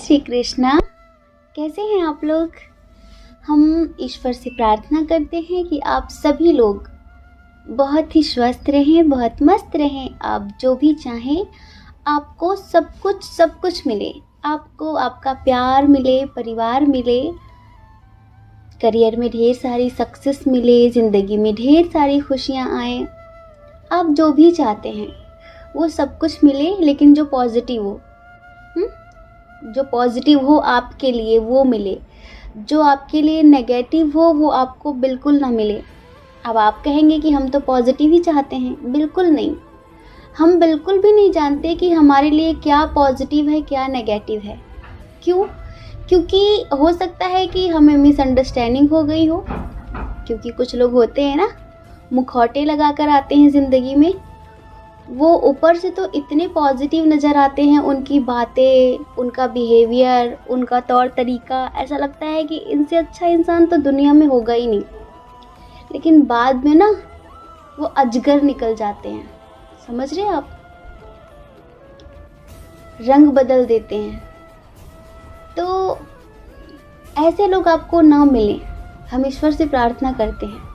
श्री कृष्णा। कैसे हैं आप लोग? हम ईश्वर से प्रार्थना करते हैं कि आप सभी लोग बहुत ही स्वस्थ रहें, बहुत मस्त रहें। आप जो भी चाहें आपको सब कुछ मिले। आपको आपका प्यार मिले, परिवार मिले, करियर में ढेर सारी सक्सेस मिले, ज़िंदगी में ढेर सारी खुशियाँ आए। आप जो भी चाहते हैं वो सब कुछ मिले, लेकिन जो पॉजिटिव हो आपके लिए वो मिले। जो आपके लिए नेगेटिव हो वो आपको बिल्कुल ना मिले। अब आप कहेंगे कि हम तो पॉजिटिव ही चाहते हैं। बिल्कुल नहीं, हम बिल्कुल भी नहीं जानते कि हमारे लिए क्या पॉजिटिव है क्या नेगेटिव है। क्यों? क्योंकि हो सकता है कि हमें मिसअंडरस्टैंडिंग हो गई हो। क्योंकि कुछ लोग होते हैं ना, मुखौटे लगा कर आते हैं ज़िंदगी में। वो ऊपर से तो इतने पॉजिटिव नज़र आते हैं, उनकी बातें, उनका बिहेवियर, उनका तौर तरीका, ऐसा लगता है कि इनसे अच्छा इंसान तो दुनिया में होगा ही नहीं। लेकिन बाद में ना वो अजगर निकल जाते हैं। समझ रहे हैं आप? रंग बदल देते हैं। तो ऐसे लोग आपको ना मिलें, हम ईश्वर से प्रार्थना करते हैं।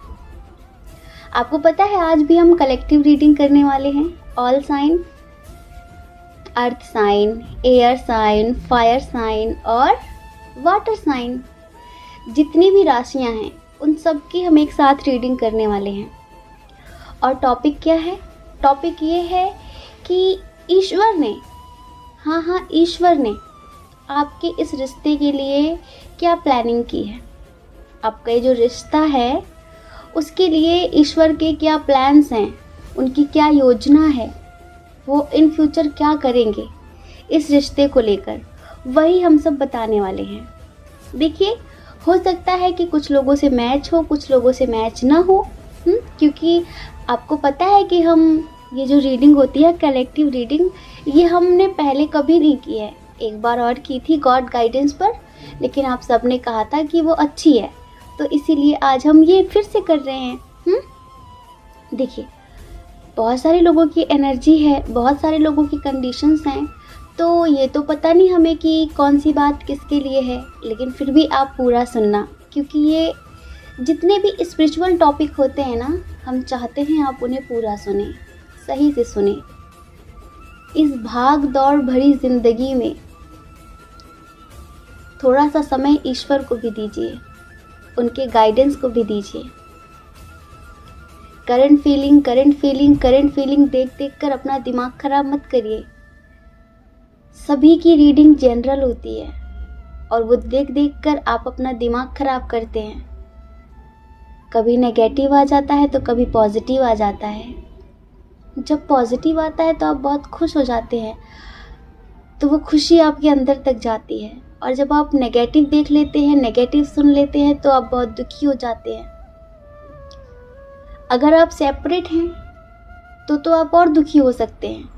आपको पता है आज भी हम कलेक्टिव रीडिंग करने वाले हैं। All sign, earth sign, air sign, fire sign और वाटर साइन, जितनी भी राशियां हैं उन सब की हम एक साथ रीडिंग करने वाले हैं। और टॉपिक क्या है? टॉपिक ये है कि ईश्वर ने, ईश्वर ने आपके इस रिश्ते के लिए क्या प्लानिंग की है। आपका ये जो रिश्ता है उसके लिए ईश्वर के क्या प्लान्स हैं, उनकी क्या योजना है, वो इन फ्यूचर क्या करेंगे इस रिश्ते को लेकर, वही हम सब बताने वाले हैं। देखिए, हो सकता है कि कुछ लोगों से मैच हो, कुछ लोगों से मैच ना हो। क्योंकि आपको पता है कि हम ये जो रीडिंग होती है कलेक्टिव रीडिंग, ये हमने पहले कभी नहीं की है। एक बार और की थी गॉड गाइडेंस पर, लेकिन आप सब ने कहा था कि वो अच्छी है, तो इसीलिए आज हम ये फिर से कर रहे हैं। देखिए, बहुत सारे लोगों की एनर्जी है, बहुत सारे लोगों की कंडीशंस हैं, तो ये तो पता नहीं हमें कि कौन सी बात किसके लिए है। लेकिन फिर भी आप पूरा सुनना, क्योंकि ये जितने भी स्पिरिचुअल टॉपिक होते हैं ना, हम चाहते हैं आप उन्हें पूरा सुने, सही से सुने। इस भाग दौड़ भरी ज़िंदगी में थोड़ा सा समय ईश्वर को भी दीजिए, उनके गाइडेंस को भी दीजिए। करंट फीलिंग देख कर अपना दिमाग खराब मत करिए। सभी की रीडिंग जनरल होती है और वो देख कर आप अपना दिमाग खराब करते हैं। कभी नेगेटिव आ जाता है तो कभी पॉजिटिव आ जाता है। जब पॉजिटिव आता है तो आप बहुत खुश हो जाते हैं, तो वो खुशी आपके अंदर तक जाती है। और जब आप नेगेटिव देख लेते हैं, नेगेटिव सुन लेते हैं, तो आप बहुत दुखी हो जाते हैं। अगर आप सेपरेट हैं तो आप और दुखी हो सकते हैं।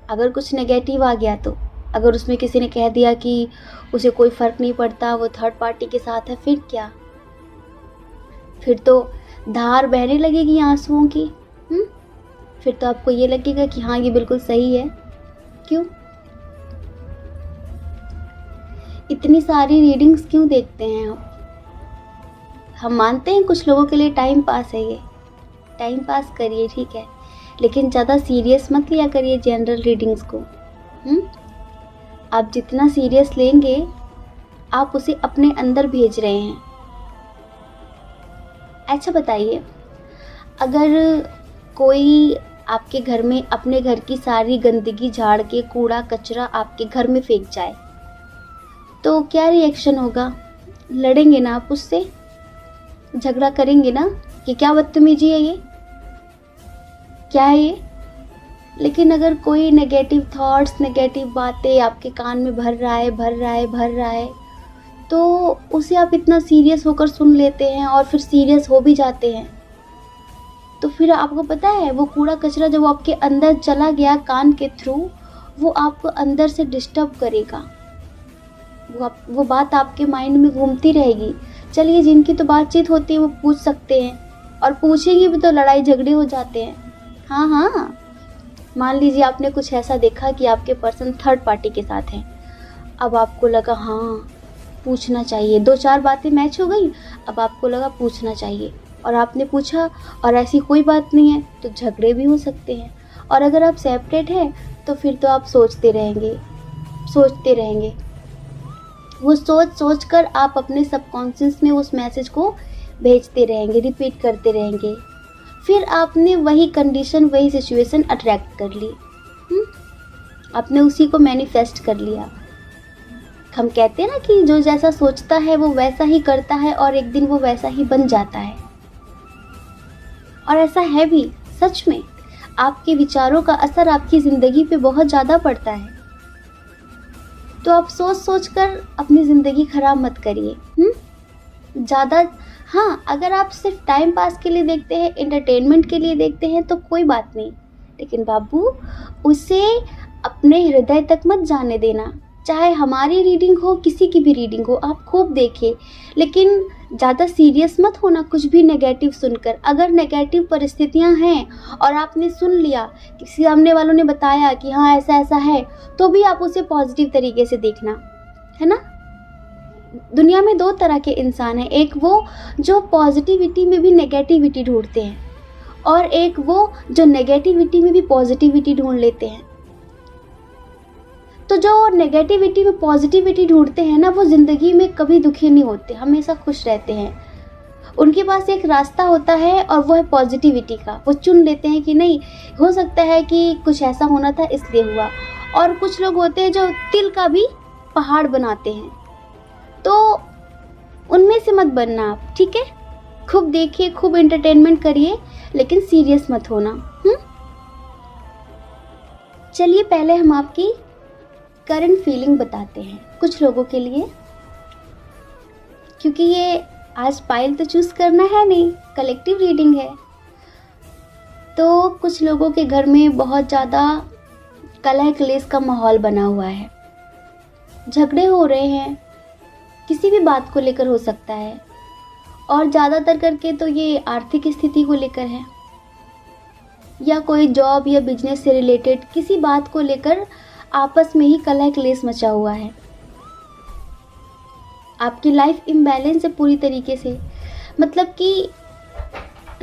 अगर कुछ नेगेटिव आ गया तो, अगर उसमें किसी ने कह दिया कि उसे कोई फ़र्क नहीं पड़ता, वो थर्ड पार्टी के साथ है, फिर क्या? फिर तो धार बहने लगेगी आंसुओं की। फिर तो आपको ये लगेगा कि हाँ, ये बिल्कुल सही है। क्यों? इतनी सारी रीडिंग्स क्यों देखते हैं आप? हम मानते हैं कुछ लोगों के लिए टाइम पास है, ये टाइम पास करिए, ठीक है, लेकिन ज़्यादा सीरियस मत लिया करिए जनरल रीडिंग्स को। आप जितना सीरियस लेंगे आप उसे अपने अंदर भेज रहे हैं। अच्छा बताइए, अगर कोई आपके घर में अपने घर की सारी गंदगी झाड़ के, कूड़ा कचरा आपके घर में फेंक जाए, तो क्या रिएक्शन होगा? लड़ेंगे ना आप उससे? झगड़ा करेंगे ना कि क्या बदतमीजी है, ये क्या है ये? लेकिन अगर कोई नेगेटिव थॉट्स, नेगेटिव बातें आपके कान में भर रहा है, तो उसे आप इतना सीरियस होकर सुन लेते हैं और फिर सीरियस हो भी जाते हैं। तो फिर आपको पता है वो कूड़ा कचरा जब आपके अंदर चला गया कान के थ्रू, वो आपको अंदर से डिस्टर्ब करेगा। वो बात आपके माइंड में घूमती रहेगी। चलिए, जिनकी तो बातचीत होती है वो पूछ सकते हैं, और पूछेंगे भी तो लड़ाई झगड़े हो जाते हैं। हाँ, मान लीजिए आपने कुछ ऐसा देखा कि आपके पर्सन थर्ड पार्टी के साथ हैं। अब आपको लगा हाँ पूछना चाहिए, 2-4 बातें मैच हो गई, अब आपको लगा पूछना चाहिए और आपने पूछा और ऐसी कोई बात नहीं है तो झगड़े भी हो सकते हैं। और अगर आप सेपरेट हैं तो फिर तो आप सोचते रहेंगे। वो सोच कर आप अपने सबकॉन्शियस में उस मैसेज को भेजते रहेंगे, रिपीट करते रहेंगे। फिर आपने वही कंडीशन, वही सिचुएशन अट्रैक्ट कर ली, आपने उसी को मैनिफेस्ट कर लिया। हम कहते हैं ना कि जो जैसा सोचता है वो वैसा ही करता है और एक दिन वो वैसा ही बन जाता है। और ऐसा है भी, सच में आपके विचारों का असर आपकी ज़िंदगी पे बहुत ज़्यादा पड़ता है। तो आप सोच कर अपनी ज़िंदगी ख़राब मत करिए। ज़्यादा हाँ, अगर आप सिर्फ टाइम पास के लिए देखते हैं, एंटरटेनमेंट के लिए देखते हैं तो कोई बात नहीं, लेकिन बाबू उसे अपने हृदय तक मत जाने देना। चाहे हमारी रीडिंग हो, किसी की भी रीडिंग हो, आप खूब देखिए, लेकिन ज़्यादा सीरियस मत होना कुछ भी नेगेटिव सुनकर। अगर नेगेटिव परिस्थितियां हैं और आपने सुन लिया, किसी सामने वालों ने बताया कि हाँ ऐसा ऐसा है, तो भी आप उसे पॉजिटिव तरीके से देखना, है ना। दुनिया में 2 तरह के इंसान हैं, एक वो जो पॉजिटिविटी में भी नेगेटिविटी ढूंढते हैं और एक वो जो नेगेटिविटी में भी पॉजिटिविटी ढूंढ लेते हैं। तो जो नेगेटिविटी में पॉजिटिविटी ढूंढते हैं ना, वो ज़िंदगी में कभी दुखी नहीं होते, हमेशा खुश रहते हैं। उनके पास एक रास्ता होता है और वो है पॉजिटिविटी का। वो चुन लेते हैं कि नहीं, हो सकता है कि कुछ ऐसा होना था इसलिए हुआ। और कुछ लोग होते हैं जो तिल का भी पहाड़ बनाते हैं, तो उनमें से मत बनना आप, ठीक है। खूब देखिए, खूब एंटरटेनमेंट करिए, लेकिन सीरियस मत होना। चलिए पहले हम आपकी करंट फीलिंग बताते हैं कुछ लोगों के लिए, क्योंकि ये आज पायल तो चूज़ करना है नहीं, कलेक्टिव रीडिंग है। तो कुछ लोगों के घर में बहुत ज़्यादा कलह क्लेश का माहौल बना हुआ है, झगड़े हो रहे हैं, किसी भी बात को लेकर हो सकता है, और ज़्यादातर करके तो ये आर्थिक स्थिति को लेकर है या कोई जॉब या बिजनेस से रिलेटेड किसी बात को लेकर आपस में ही कलह क्लेश मचा हुआ है। आपकी लाइफ इम्बैलेंस है पूरी तरीके से, मतलब कि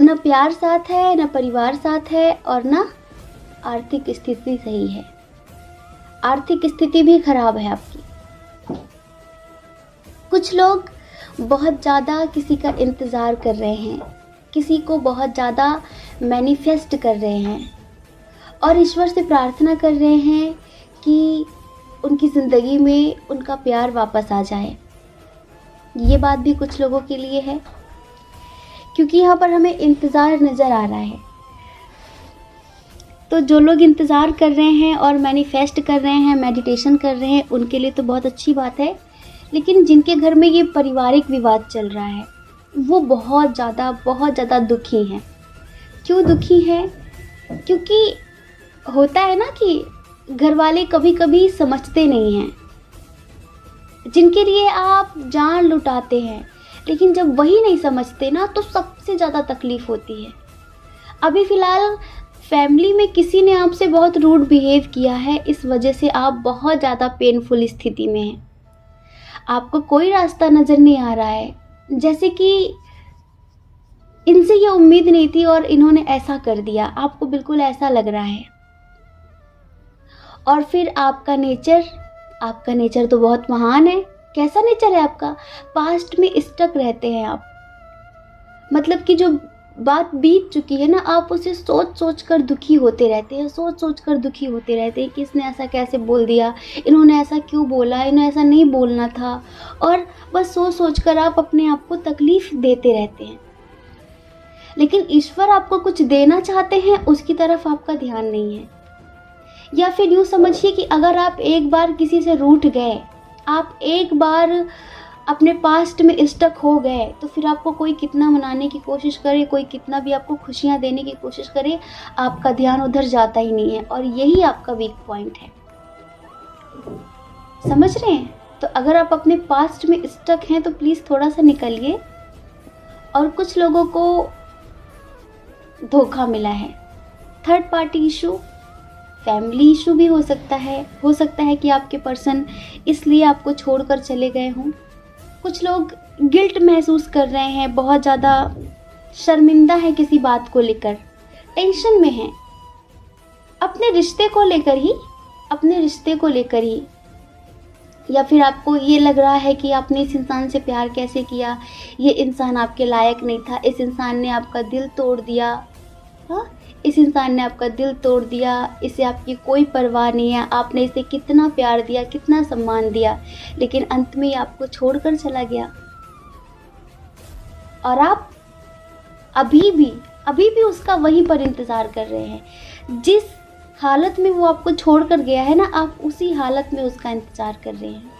न प्यार साथ है, न परिवार साथ है, और न आर्थिक स्थिति सही है। आर्थिक स्थिति भी खराब है आपकी। कुछ लोग बहुत ज़्यादा किसी का इंतज़ार कर रहे हैं, किसी को बहुत ज़्यादा मैनिफेस्ट कर रहे हैं और ईश्वर से प्रार्थना कर रहे हैं कि उनकी ज़िंदगी में उनका प्यार वापस आ जाए। ये बात भी कुछ लोगों के लिए है, क्योंकि यहाँ पर हमें इंतज़ार नज़र आ रहा है। तो जो लोग इंतज़ार कर रहे हैं और मैनिफेस्ट कर रहे हैं, मेडिटेशन कर रहे हैं, उनके लिए तो बहुत अच्छी बात है। लेकिन जिनके घर में ये पारिवारिक विवाद चल रहा है, वो बहुत ज़्यादा दुखी हैं। क्यों दुखी हैं? क्योंकि होता है ना कि घर वाले कभी कभी समझते नहीं हैं। जिनके लिए आप जान लुटाते हैं, लेकिन जब वही नहीं समझते ना, तो सबसे ज़्यादा तकलीफ़ होती है। अभी फ़िलहाल फैमिली में किसी ने आपसे बहुत रूड बिहेव किया है, इस वजह से आप बहुत ज़्यादा पेनफुल स्थिति में हैं। आपको कोई रास्ता नज़र नहीं आ रहा है, जैसे कि इनसे ये उम्मीद नहीं थी और इन्होंने ऐसा कर दिया, आपको बिल्कुल ऐसा लग रहा है। और फिर आपका नेचर तो बहुत महान है। कैसा नेचर है आपका? पास्ट में स्टक रहते हैं आप, मतलब कि जो बात बीत चुकी है ना, आप उसे सोच कर दुखी होते रहते हैं, सोच कर दुखी होते रहते हैं कि इसने ऐसा कैसे बोल दिया, इन्होंने ऐसा क्यों बोला, इन्हें ऐसा नहीं बोलना था, और बस सोच कर आप अपने आप को तकलीफ़ देते रहते हैं। लेकिन ईश्वर आपको कुछ देना चाहते हैं, उसकी तरफ आपका ध्यान नहीं है। या फिर यूँ समझिए कि अगर आप एक बार किसी से रूठ गए, आप एक बार अपने पास्ट में स्टक हो गए, तो फिर आपको कोई कितना मनाने की कोशिश करे, कोई कितना भी आपको खुशियाँ देने की कोशिश करे, आपका ध्यान उधर जाता ही नहीं है। और यही आपका वीक पॉइंट है, समझ रहे हैं? तो अगर आप अपने पास्ट में स्टक हैं तो प्लीज़ थोड़ा सा निकलिए। और कुछ लोगों को धोखा मिला है, third party issue, family issue भी हो सकता है कि आपके पर्सन इसलिए आपको छोड़कर चले गए हों। कुछ लोग गिल्ट महसूस कर रहे हैं, बहुत ज़्यादा शर्मिंदा है किसी बात को लेकर, टेंशन में हैं अपने रिश्ते को लेकर ही, या फिर आपको ये लग रहा है कि आपने इस इंसान से प्यार कैसे किया, ये इंसान आपके लायक नहीं था, इस इंसान ने आपका दिल तोड़ दिया। हाँ, इस इंसान ने आपका दिल तोड़ दिया, इसे आपकी कोई परवाह नहीं है, आपने इसे कितना प्यार दिया, कितना सम्मान दिया, लेकिन अंत में ये आपको छोड़कर चला गया। और आप अभी भी उसका वहीं पर इंतज़ार कर रहे हैं। जिस हालत में वो आपको छोड़कर गया है ना, आप उसी हालत में उसका इंतज़ार कर रहे हैं।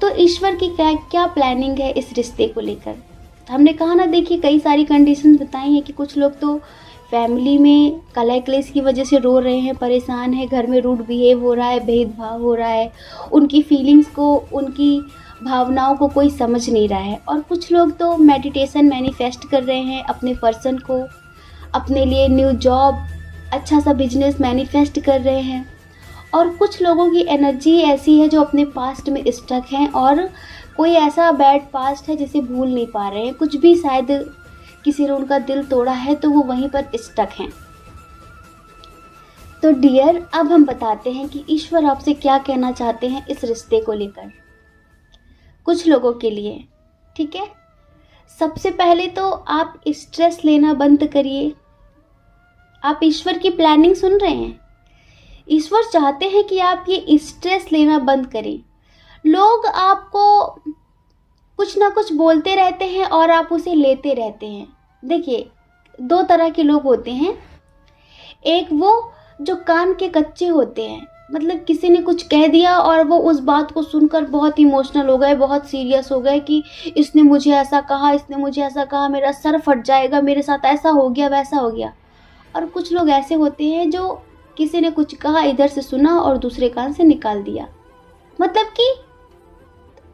तो ईश्वर की क्या प्लानिंग है इस रिश्ते को लेकर? हमने कहा ना, देखिए कई सारी कंडीशंस बताई हैं कि कुछ लोग तो फैमिली में कलह क्लेश की वजह से रो रहे हैं, परेशान है, घर में रूड बिहेव हो रहा है, भेदभाव हो रहा है, उनकी फीलिंग्स को, उनकी भावनाओं को कोई समझ नहीं रहा है। और कुछ लोग तो मेडिटेशन मैनिफेस्ट कर रहे हैं अपने पर्सन को, अपने लिए न्यू जॉब, अच्छा सा बिजनेस मैनिफेस्ट कर रहे हैं। और कुछ लोगों की एनर्जी ऐसी है जो अपने पास्ट में स्टक हैं, और कोई ऐसा बैड पास्ट है जिसे भूल नहीं पा रहे हैं। कुछ भी शायद किसी ने उनका दिल तोड़ा है तो वो वहीं पर स्टक हैं। तो डियर, अब हम बताते हैं कि ईश्वर आपसे क्या कहना चाहते हैं इस रिश्ते को लेकर कुछ लोगों के लिए। ठीक है, सबसे पहले तो आप स्ट्रेस लेना बंद करिए। आप ईश्वर की प्लानिंग सुन रहे हैं? ईश्वर चाहते हैं कि आप ये स्ट्रेस लेना बंद करें। लोग आपको कुछ ना कुछ बोलते रहते हैं और आप उसे लेते रहते हैं। देखिए, दो तरह के लोग होते हैं। एक वो जो कान के कच्चे होते हैं, मतलब किसी ने कुछ कह दिया और वो उस बात को सुनकर बहुत इमोशनल हो गए, बहुत सीरियस हो गए कि इसने मुझे ऐसा कहा, मेरा सर फट जाएगा, मेरे साथ ऐसा हो गया, वैसा हो गया। और कुछ लोग ऐसे होते हैं जो किसी ने कुछ कहा, इधर से सुना और दूसरे कान से निकाल दिया, मतलब कि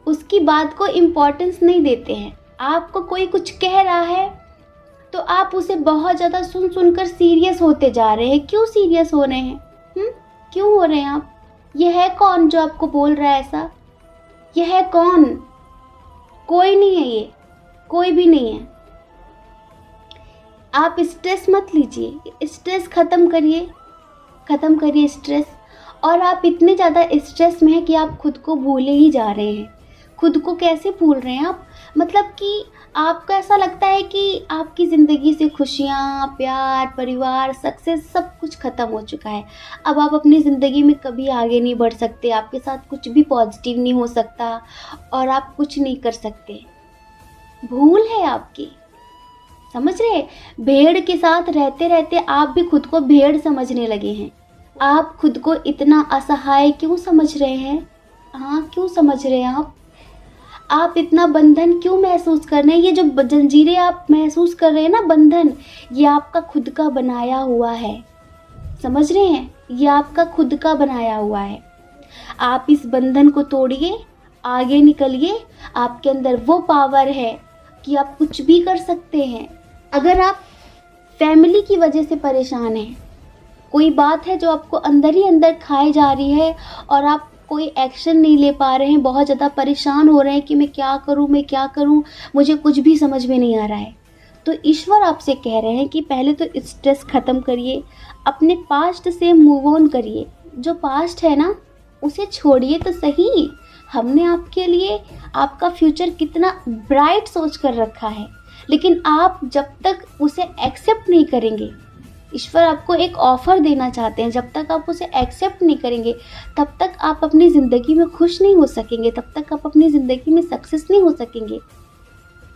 उसकी बात को इम्पोर्टेंस नहीं देते हैं। आपको कोई कुछ कह रहा है तो आप उसे बहुत ज़्यादा सुनकर सीरियस होते जा रहे हैं। क्यों सीरियस हो रहे हैं? क्यों हो रहे हैं आप? ये है कौन जो आपको बोल रहा है ऐसा? ये है कौन? कोई नहीं है, ये कोई भी नहीं है। आप स्ट्रेस मत लीजिए, स्ट्रेस ख़त्म करिए स्ट्रेस। और आप इतने ज़्यादा स्ट्रेस में हैं कि आप खुद को भूले ही जा रहे हैं। खुद को कैसे भूल रहे हैं आप? मतलब कि आपको ऐसा लगता है कि आपकी ज़िंदगी से खुशियाँ, प्यार, परिवार, सक्सेस सब कुछ ख़त्म हो चुका है। अब आप अपनी ज़िंदगी में कभी आगे नहीं बढ़ सकते, आपके साथ कुछ भी पॉजिटिव नहीं हो सकता और आप कुछ नहीं कर सकते। भूल है आपकी, समझ रहे? भेड़ के साथ रहते रहते आप भी खुद को भेड़ समझने लगे हैं। आप खुद को इतना असहाय क्यों समझ रहे हैं? हाँ, क्यों समझ रहे हैं आप इतना बंधन क्यों महसूस कर रहे हैं? ये जो जंजीरें आप महसूस कर रहे हैं ना, बंधन, ये आपका खुद का बनाया हुआ है। समझ रहे हैं? ये आपका खुद का बनाया हुआ है। आप इस बंधन को तोड़िए, आगे निकलिए। आपके अंदर वो पावर है कि आप कुछ भी कर सकते हैं। अगर आप फैमिली की वजह से परेशान हैं, कोई बात है जो आपको अंदर ही अंदर खाए जा रही है और आप कोई एक्शन नहीं ले पा रहे हैं, बहुत ज़्यादा परेशान हो रहे हैं कि मैं क्या करूं, मुझे कुछ भी समझ में नहीं आ रहा है, तो ईश्वर आपसे कह रहे हैं कि पहले तो स्ट्रेस ख़त्म करिए, अपने पास्ट से मूव ऑन करिए। जो पास्ट है ना, उसे छोड़िए तो सही। हमने आपके लिए आपका फ्यूचर कितना ब्राइट सोच कर रखा है, लेकिन आप जब तक उसे एक्सेप्ट नहीं करेंगे, ईश्वर आपको एक ऑफ़र देना चाहते हैं, जब तक आप उसे एक्सेप्ट नहीं करेंगे तब तक आप अपनी ज़िंदगी में खुश नहीं हो सकेंगे, तब तक आप अपनी ज़िंदगी में सक्सेस नहीं हो सकेंगे।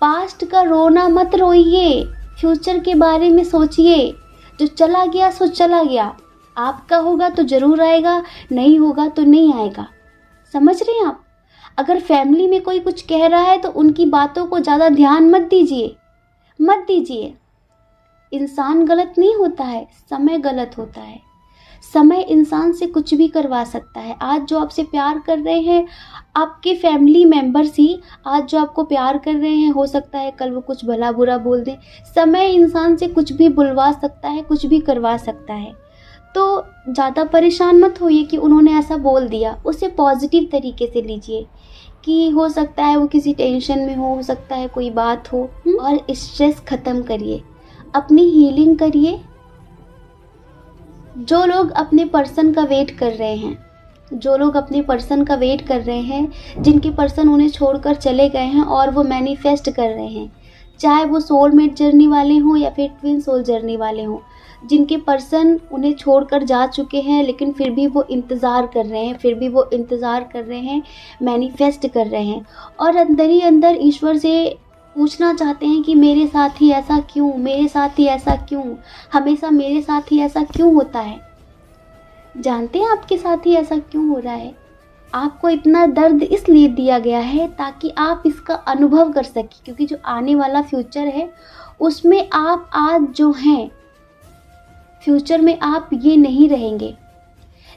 पास्ट का रोना मत रोइए, फ्यूचर के बारे में सोचिए। जो चला गया सो चला गया, आपका होगा तो ज़रूर आएगा, नहीं होगा तो नहीं आएगा। समझ रहे हैं आप? अगर फैमिली में कोई कुछ कह रहा है तो उनकी बातों को ज़्यादा ध्यान मत दीजिए। इंसान गलत नहीं होता है, समय गलत होता है। समय इंसान से कुछ भी करवा सकता है। आज जो आपसे प्यार कर रहे हैं, आपके फैमिली मेंबर्स ही आज जो आपको प्यार कर रहे हैं, हो सकता है कल वो कुछ भला बुरा बोल दें। समय इंसान से कुछ भी बुलवा सकता है, कुछ भी करवा सकता है। तो ज़्यादा परेशान मत होइए कि उन्होंने ऐसा बोल दिया, उसे पॉजिटिव तरीके से लीजिए कि हो सकता है वो किसी टेंशन में हो सकता है कोई बात हो। और स्ट्रेस ख़त्म करिए, अपनी हीलिंग करिए। जो लोग अपने पर्सन का वेट कर रहे हैं, जो लोग अपने पर्सन का वेट कर रहे हैं, जिनके पर्सन उन्हें छोड़कर चले गए हैं और वो मैनिफेस्ट कर रहे हैं, चाहे वो सोलमेट जर्नी वाले हों या फिर ट्विन सोल जर्नी वाले हों, जिनके पर्सन उन्हें छोड़कर जा चुके हैं लेकिन फिर भी वो इंतज़ार कर रहे हैं, फिर भी वो इंतज़ार कर रहे हैं, मैनिफेस्ट कर रहे हैं और अंदर ही अंदर ईश्वर से पूछना चाहते हैं कि मेरे साथ ही ऐसा क्यों, मेरे साथ ही ऐसा क्यों, हमेशा मेरे साथ ही ऐसा क्यों होता है। जानते हैं आपके साथ ही ऐसा क्यों हो रहा है? आपको इतना दर्द इसलिए दिया गया है ताकि आप इसका अनुभव कर सकें, क्योंकि जो आने वाला फ्यूचर है उसमें आप आज जो हैं, फ्यूचर में आप ये नहीं रहेंगे।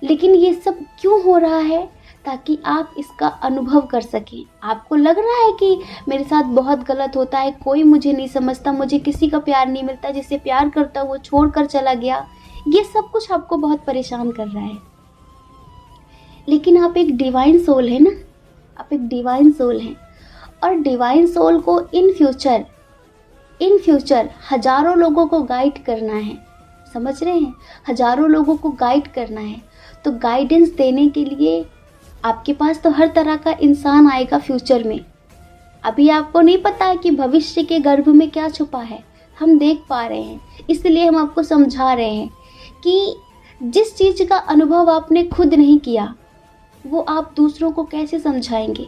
लेकिन ये सब क्यों हो रहा है? ताकि आप इसका अनुभव कर सकें। आपको लग रहा है कि मेरे साथ बहुत गलत होता है, कोई मुझे नहीं समझता, मुझे किसी का प्यार नहीं मिलता, जिससे प्यार करता वो छोड़ कर चला गया, ये सब कुछ आपको बहुत परेशान कर रहा है। लेकिन आप एक डिवाइन सोल है ना, आप एक डिवाइन सोल हैं और डिवाइन सोल को इन फ्यूचर हजारों लोगों को गाइड करना है। समझ रहे हैं? हजारों लोगों को गाइड करना है। तो गाइडेंस देने के लिए आपके पास तो हर तरह का इंसान आएगा फ्यूचर में। अभी आपको नहीं पता है कि भविष्य के गर्भ में क्या छुपा है, हम देख पा रहे हैं, इसलिए हम आपको समझा रहे हैं कि जिस चीज़ का अनुभव आपने खुद नहीं किया वो आप दूसरों को कैसे समझाएंगे।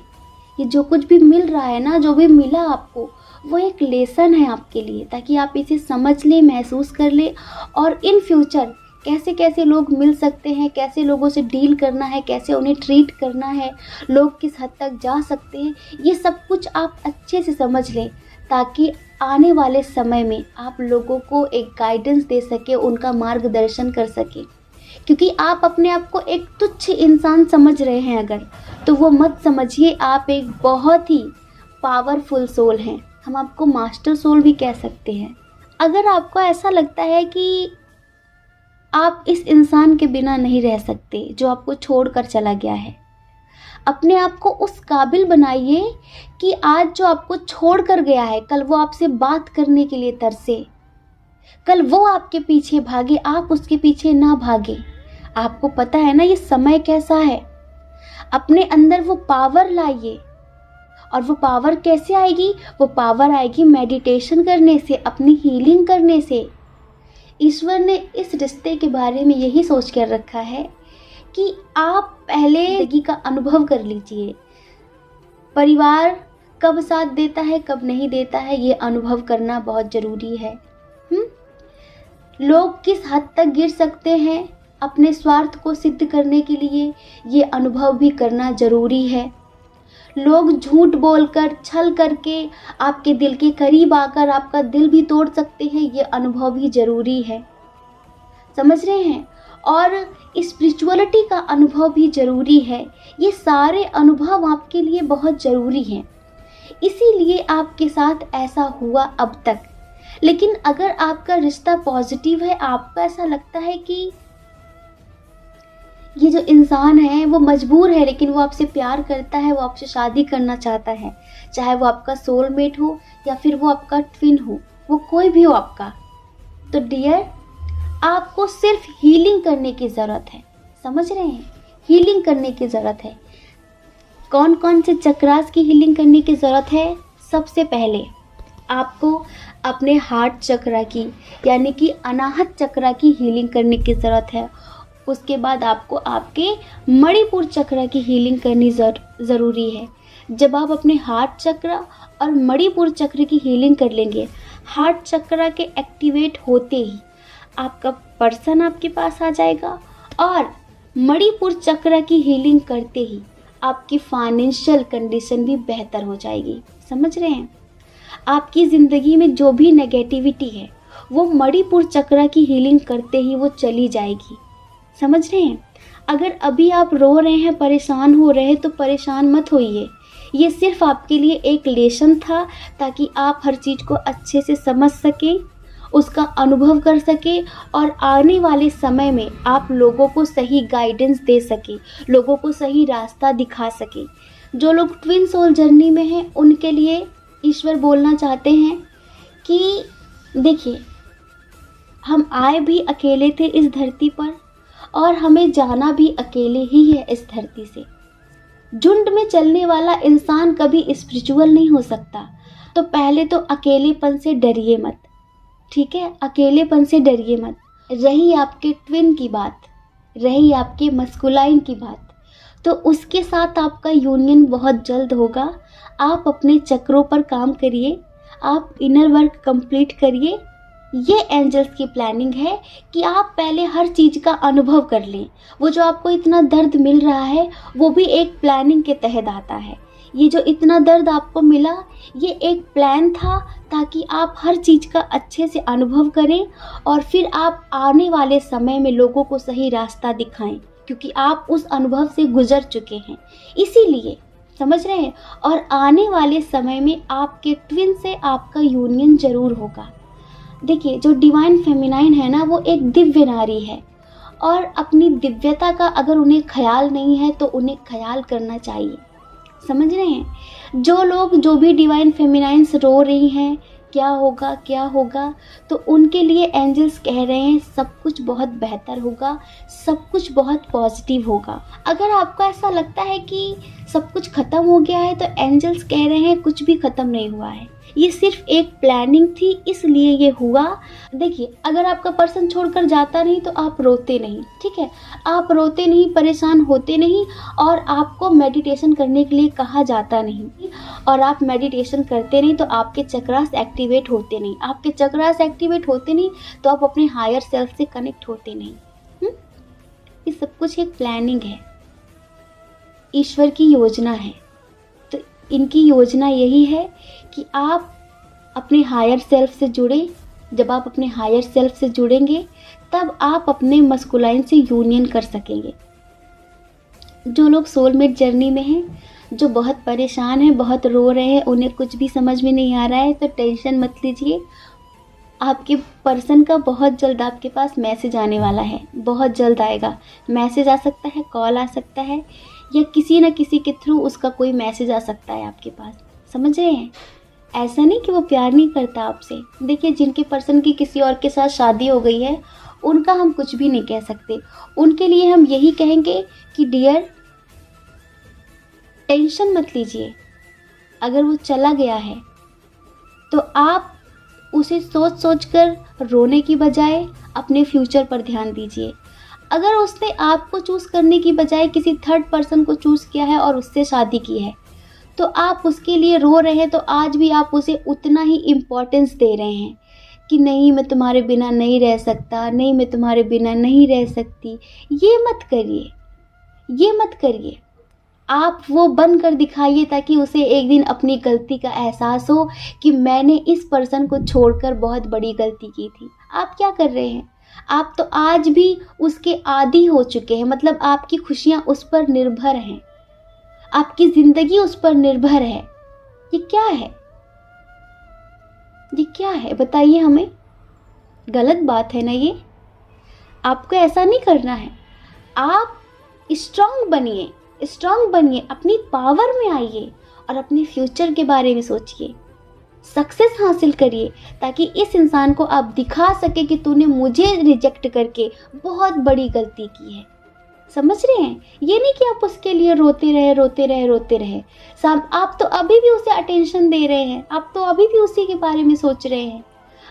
ये जो कुछ भी मिल रहा है ना, जो भी मिला आपको, वो एक लेसन है आपके लिए, ताकि आप इसे समझ लें, महसूस कर लें और इन फ्यूचर कैसे कैसे लोग मिल सकते हैं, कैसे लोगों से डील करना है, कैसे उन्हें ट्रीट करना है, लोग किस हद तक जा सकते हैं, ये सब कुछ आप अच्छे से समझ लें ताकि आने वाले समय में आप लोगों को एक गाइडेंस दे सके, उनका मार्गदर्शन कर सके। क्योंकि आप अपने आप को एक तुच्छ इंसान समझ रहे हैं अगर, तो वो मत समझिए, आप एक बहुत ही पावरफुल सोल हैं। हम आपको मास्टर सोल भी कह सकते हैं। अगर आपको ऐसा लगता है कि आप इस इंसान के बिना नहीं रह सकते जो आपको छोड़कर चला गया है, अपने आप को उस काबिल बनाइए कि आज जो आपको छोड़कर गया है, कल वो आपसे बात करने के लिए तरसे, कल वो आपके पीछे भागे, आप उसके पीछे ना भागे। आपको पता है ना ये समय कैसा है। अपने अंदर वो पावर लाइए। और वो पावर कैसे आएगी? वो पावर आएगी मेडिटेशन करने से, अपनी हीलिंग करने से। ईश्वर ने इस रिश्ते के बारे में यही सोच कर रखा है कि आप पहले जिंदगी का अनुभव कर लीजिए। परिवार कब साथ देता है, कब नहीं देता है, ये अनुभव करना बहुत ज़रूरी है। लोग किस हद तक गिर सकते हैं अपने स्वार्थ को सिद्ध करने के लिए, ये अनुभव भी करना ज़रूरी है। लोग झूठ बोलकर, छल करके आपके दिल के करीब आकर आपका दिल भी तोड़ सकते हैं, ये अनुभव भी ज़रूरी है। समझ रहे हैं? और स्पिरिचुअलिटी का अनुभव भी ज़रूरी है। ये सारे अनुभव आपके लिए बहुत ज़रूरी हैं, इसीलिए आपके साथ ऐसा हुआ अब तक। लेकिन अगर आपका रिश्ता पॉजिटिव है, आपको ऐसा लगता है कि ये जो इंसान है वो मजबूर है लेकिन वो आपसे प्यार करता है, वो आपसे शादी करना चाहता है, चाहे वो आपका सोलमेट हो या फिर वो आपका ट्विन हो, वो कोई भी हो आपका, तो डियर आपको सिर्फ हीलिंग करने की ज़रूरत है। समझ रहे हैं? हीलिंग करने की ज़रूरत है। कौन कौन से चक्रास की हीलिंग करने की ज़रूरत है? सबसे पहले आपको अपने हार्ट चक्रा की, यानी कि अनाहत चक्रा की हीलिंग करने की ज़रूरत है। उसके बाद आपको आपके मणिपुर चक्र की हीलिंग करनी ज़रूरी है। जब आप अपने हार्ट चक्र और मणिपुर चक्र की हीलिंग कर लेंगे, हार्ट चक्र के एक्टिवेट होते ही आपका पर्सन आपके पास आ जाएगा और मणिपुर चक्र की हीलिंग करते ही आपकी फाइनेंशियल कंडीशन भी बेहतर हो जाएगी। समझ रहे हैं? आपकी ज़िंदगी में जो भी नेगेटिविटी है वो मणिपुर चक्र की हीलिंग करते ही वो चली जाएगी। समझ रहे हैं? अगर अभी आप रो रहे हैं, परेशान हो रहे हैं, तो परेशान मत होइए। ये सिर्फ आपके लिए एक लेसन था ताकि आप हर चीज़ को अच्छे से समझ सकें उसका अनुभव कर सके और आने वाले समय में आप लोगों को सही गाइडेंस दे सके, लोगों को सही रास्ता दिखा सके। जो लोग ट्विन सोल जर्नी में हैं उनके लिए ईश्वर बोलना चाहते हैं कि देखिए, हम आए भी अकेले थे इस धरती पर और हमें जाना भी अकेले ही है इस धरती से। झुंड में चलने वाला इंसान कभी स्पिरिचुअल नहीं हो सकता। तो पहले तो अकेलेपन से डरिए मत, ठीक है? अकेलेपन से डरिए मत। रही आपके ट्विन की बात, रही आपके मस्कुलाइन की बात, तो उसके साथ आपका यूनियन बहुत जल्द होगा। आप अपने चक्रों पर काम करिए, आप इनर वर्क कंप्लीट करिए। ये एंजल्स की प्लानिंग है कि आप पहले हर चीज़ का अनुभव कर लें। वो जो आपको इतना दर्द मिल रहा है वो भी एक प्लानिंग के तहत आता है। ये जो इतना दर्द आपको मिला ये एक प्लान था ताकि आप हर चीज़ का अच्छे से अनुभव करें और फिर आप आने वाले समय में लोगों को सही रास्ता दिखाएं, क्योंकि आप उस अनुभव से गुजर चुके हैं। इसीलिए समझ रहे हैं। और आने वाले समय में आपके ट्विन से आपका यूनियन जरूर होगा। देखिए, जो डिवाइन फेमिनाइन है ना, वो एक दिव्य नारी है और अपनी दिव्यता का अगर उन्हें ख्याल नहीं है तो उन्हें ख्याल करना चाहिए। समझ रहे हैं? जो लोग, जो भी डिवाइन फेमिनाइन्स रो रही हैं क्या होगा क्या होगा, तो उनके लिए एंजल्स कह रहे हैं सब कुछ बहुत बेहतर होगा, सब कुछ बहुत पॉजिटिव होगा। अगर आपको ऐसा लगता है कि सब कुछ ख़त्म हो गया है तो एंजल्स कह रहे हैं कुछ भी ख़त्म नहीं हुआ है, ये सिर्फ एक प्लानिंग थी इसलिए ये हुआ। देखिए, अगर आपका पर्सन छोड़कर जाता नहीं तो आप रोते नहीं, ठीक है? आप रोते नहीं, परेशान होते नहीं और आपको मेडिटेशन करने के लिए कहा जाता नहीं और आप मेडिटेशन करते नहीं तो आपके चक्रास एक्टिवेट होते नहीं। आपके चक्रास एक्टिवेट होते नहीं तो आप अपने हायर सेल्फ से कनेक्ट होते नहीं। ये सब कुछ एक प्लानिंग है, ईश्वर की योजना है। तो इनकी योजना यही है कि आप अपने हायर सेल्फ से जुड़े। जब आप अपने हायर सेल्फ से जुड़ेंगे तब आप अपने मस्कुलाइन से यूनियन कर सकेंगे। जो लोग सोलमेट जर्नी में हैं, जो बहुत परेशान हैं, बहुत रो रहे हैं, उन्हें कुछ भी समझ में नहीं आ रहा है, तो टेंशन मत लीजिए। आपके पर्सन का बहुत जल्द आपके पास मैसेज आने वाला है, बहुत जल्द आएगा। मैसेज आ सकता है, कॉल आ सकता है या किसी न किसी के थ्रू उसका कोई मैसेज आ सकता है आपके पास। समझ रहे हैं? ऐसा नहीं कि वो प्यार नहीं करता आपसे। देखिए, जिनके पर्सन की किसी और के साथ शादी हो गई है उनका हम कुछ भी नहीं कह सकते। उनके लिए हम यही कहेंगे कि डियर, टेंशन मत लीजिए। अगर वो चला गया है तो आप उसे सोच सोच कर रोने की बजाय अपने फ्यूचर पर ध्यान दीजिए। अगर उसने आपको चूज़ करने की बजाय किसी थर्ड पर्सन को चूज़ किया है और उससे शादी की है तो आप उसके लिए रो रहे हैं, तो आज भी आप उसे उतना ही इम्पोर्टेंस दे रहे हैं कि नहीं, मैं तुम्हारे बिना नहीं रह सकता, नहीं मैं तुम्हारे बिना नहीं रह सकती। ये मत करिए, ये मत करिए। आप वो बन कर दिखाइए ताकि उसे एक दिन अपनी गलती का एहसास हो कि मैंने इस पर्सन को छोड़कर बहुत बड़ी गलती की थी। आप क्या कर रहे हैं? आप तो आज भी उसके आदी हो चुके हैं। मतलब आपकी खुशियाँ उस पर निर्भर हैं, आपकी ज़िंदगी उस पर निर्भर है। ये क्या है? ये क्या है बताइए हमें। गलत बात है ना ये? आपको ऐसा नहीं करना है। आप स्ट्रांग बनिए, स्ट्रांग बनिए, अपनी पावर में आइए और अपने फ्यूचर के बारे में सोचिए। सक्सेस हासिल करिए ताकि इस इंसान को आप दिखा सके कि तूने मुझे रिजेक्ट करके बहुत बड़ी गलती की है। समझ रहे हैं? ये नहीं कि आप उसके लिए रोते रहे रोते रहे रोते रहे। आप तो अभी भी उसे अटेंशन दे रहे हैं, आप तो अभी भी उसी के बारे में सोच रहे हैं,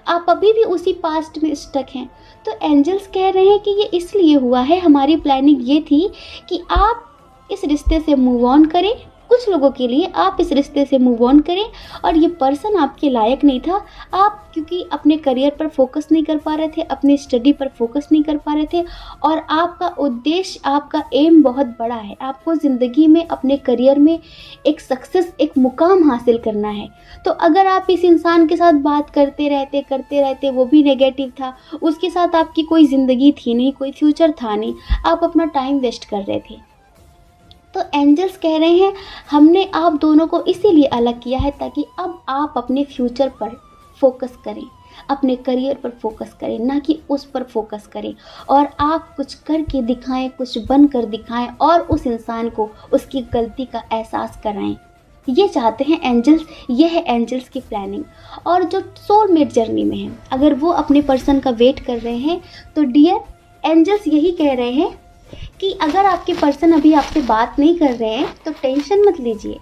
आप अभी भी उसी पास्ट में स्टक हैं। तो एंजल्स कह रहे हैं कि ये इसलिए हुआ है, हमारी प्लानिंग ये थी कि आप इस रिश्ते से मूव ऑन करें। कुछ लोगों के लिए आप इस रिश्ते से मूव ऑन करें और ये पर्सन आपके लायक नहीं था। आप क्योंकि अपने करियर पर फोकस नहीं कर पा रहे थे, अपनी स्टडी पर फोकस नहीं कर पा रहे थे और आपका उद्देश्य, आपका एम बहुत बड़ा है। आपको ज़िंदगी में, अपने करियर में एक सक्सेस, एक मुकाम हासिल करना है। तो अगर आप इस इंसान के साथ बात करते रहते, वो भी नेगेटिव था, उसके साथ आपकी कोई ज़िंदगी थी नहीं, कोई फ्यूचर था नहीं, आप अपना टाइम वेस्ट कर रहे थे। तो एंजल्स कह रहे हैं हमने आप दोनों को इसीलिए अलग किया है ताकि अब आप अपने फ्यूचर पर फोकस करें। अपने करियर पर फोकस करें, ना कि उस पर फोकस करें। और आप कुछ करके दिखाएं, कुछ बन कर दिखाएं और उस इंसान को उसकी गलती का एहसास कराएं। ये चाहते हैं एंजल्स, ये है एंजल्स की प्लानिंग। और जो सोलमेट जर्नी में है, अगर वो अपने पर्सन का वेट कर रहे हैं, तो डियर एंजल्स यही कह रहे हैं कि अगर आपके पर्सन अभी आपसे बात नहीं कर रहे हैं तो टेंशन मत लीजिए,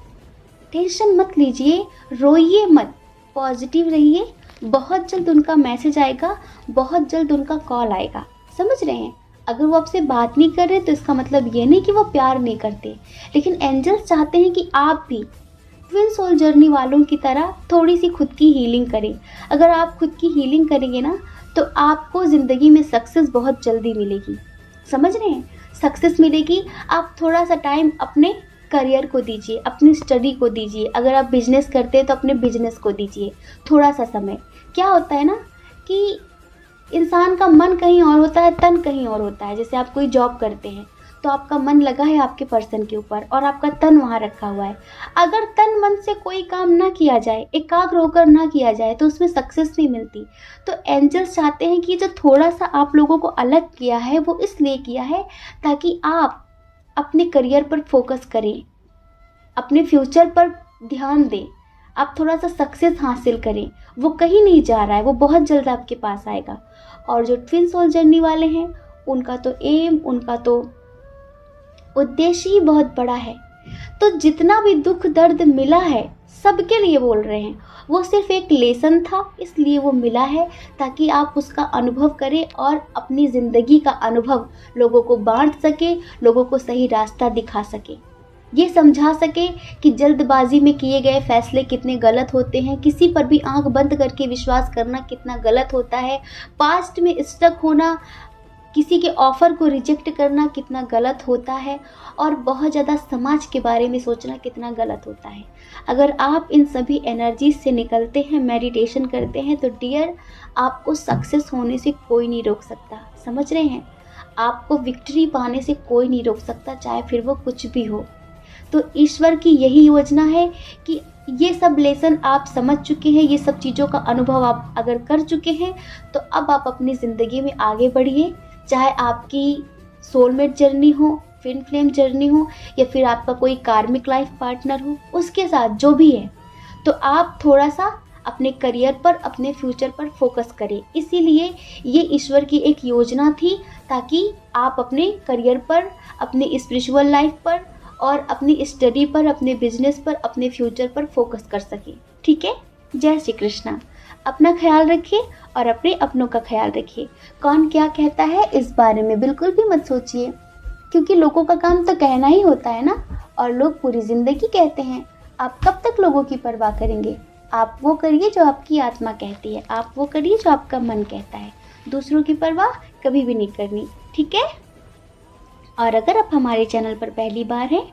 टेंशन मत लीजिए, रोइए मत, पॉजिटिव रहिए। बहुत जल्द उनका मैसेज आएगा, बहुत जल्द उनका कॉल आएगा। समझ रहे हैं? अगर वो आपसे बात नहीं कर रहे तो इसका मतलब ये नहीं कि वो प्यार नहीं करते, लेकिन एंजल्स चाहते हैं कि आप भी ट्विन सोल जर्नी वालों की तरह थोड़ी सी खुद की हीलिंग करें। अगर आप खुद की हीलिंग करेंगे ना, तो आपको ज़िंदगी में सक्सेस बहुत जल्दी मिलेगी। समझ रहे हैं? सक्सेस मिलेगी। आप थोड़ा सा टाइम अपने करियर को दीजिए, अपनी स्टडी को दीजिए। अगर आप बिजनेस करते हैं तो अपने बिजनेस को दीजिए थोड़ा सा समय। क्या होता है ना कि इंसान का मन कहीं और होता है, तन कहीं और होता है। जैसे आप कोई जॉब करते हैं तो आपका मन लगा है आपके पर्सन के ऊपर और आपका तन वहाँ रखा हुआ है। अगर तन मन से कोई काम ना किया जाए, एकाग्र होकर ना किया जाए, तो उसमें सक्सेस नहीं मिलती। तो एंजल्स चाहते हैं कि जो थोड़ा सा आप लोगों को अलग किया है वो इसलिए किया है ताकि आप अपने करियर पर फोकस करें, अपने फ्यूचर पर ध्यान दें, आप थोड़ा सा सक्सेस हासिल करें। वो कहीं नहीं जा रहा है, वो बहुत जल्द आपके पास आएगा। और जो ट्विन सोल जर्नी वाले हैं, उनका तो एम, उनका तो उद्देश्य ही बहुत बड़ा है। तो जितना भी दुख दर्द मिला है सबके लिए बोल रहे हैं, वो सिर्फ एक लेसन था, इसलिए वो मिला है ताकि आप उसका अनुभव करें और अपनी ज़िंदगी का अनुभव लोगों को बांट सके, लोगों को सही रास्ता दिखा सके, ये समझा सके कि जल्दबाजी में किए गए फैसले कितने गलत होते हैं, किसी पर भी आंख बंद करके विश्वास करना कितना गलत होता है, पास्ट में स्टक होना, किसी के ऑफ़र को रिजेक्ट करना कितना गलत होता है, और बहुत ज़्यादा समाज के बारे में सोचना कितना गलत होता है। अगर आप इन सभी एनर्जीज से निकलते हैं, मेडिटेशन करते हैं, तो डियर आपको सक्सेस होने से कोई नहीं रोक सकता। समझ रहे हैं? आपको विक्ट्री पाने से कोई नहीं रोक सकता, चाहे फिर वो कुछ भी हो। तो ईश्वर की यही योजना है कि ये सब लेसन आप समझ चुके हैं, ये सब चीज़ों का अनुभव आप अगर कर चुके हैं, तो अब आप अपनी ज़िंदगी में आगे बढ़िए। चाहे आपकी सोलमेट जर्नी हो, ट्विन फ्लेम जर्नी हो, या फिर आपका कोई कार्मिक लाइफ पार्टनर हो, उसके साथ जो भी है, तो आप थोड़ा सा अपने करियर पर, अपने फ्यूचर पर फोकस करें। इसीलिए ये ईश्वर की एक योजना थी ताकि आप अपने करियर पर, अपने स्पिरिचुअल लाइफ पर और अपनी स्टडी पर, अपने बिजनेस पर, अपने फ्यूचर पर फोकस कर सकें। ठीक है? जय श्री कृष्णा। अपना ख्याल रखिए और अपने अपनों का ख्याल रखिए। कौन क्या कहता है इस बारे में बिल्कुल भी मत सोचिए, क्योंकि लोगों का काम तो कहना ही होता है ना, और लोग पूरी ज़िंदगी कहते हैं। आप कब तक लोगों की परवाह करेंगे? आप वो करिए जो आपकी आत्मा कहती है, आप वो करिए जो आपका मन कहता है। दूसरों की परवाह कभी भी नहीं करनी। ठीक है? और अगर आप हमारे चैनल पर पहली बार हैं,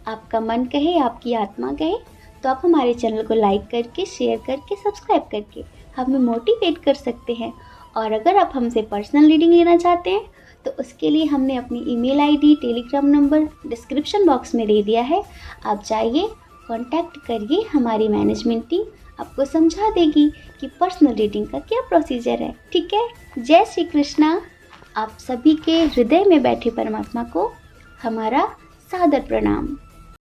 आपका मन कहे, आपकी आत्मा कहे, तो आप हमारे चैनल को लाइक करके, शेयर करके, सब्सक्राइब करके हमें मोटिवेट कर सकते हैं। और अगर आप हमसे पर्सनल रीडिंग लेना चाहते हैं तो उसके लिए हमने अपनी email ID, Telegram number description box में दे दिया है। आप जाइए, कांटेक्ट करिए, हमारी मैनेजमेंट टीम आपको समझा देगी कि पर्सनल रीडिंग का क्या प्रोसीजर है। ठीक है? जय श्री कृष्णा। आप सभी के हृदय में बैठे परमात्मा को हमारा सादर प्रणाम।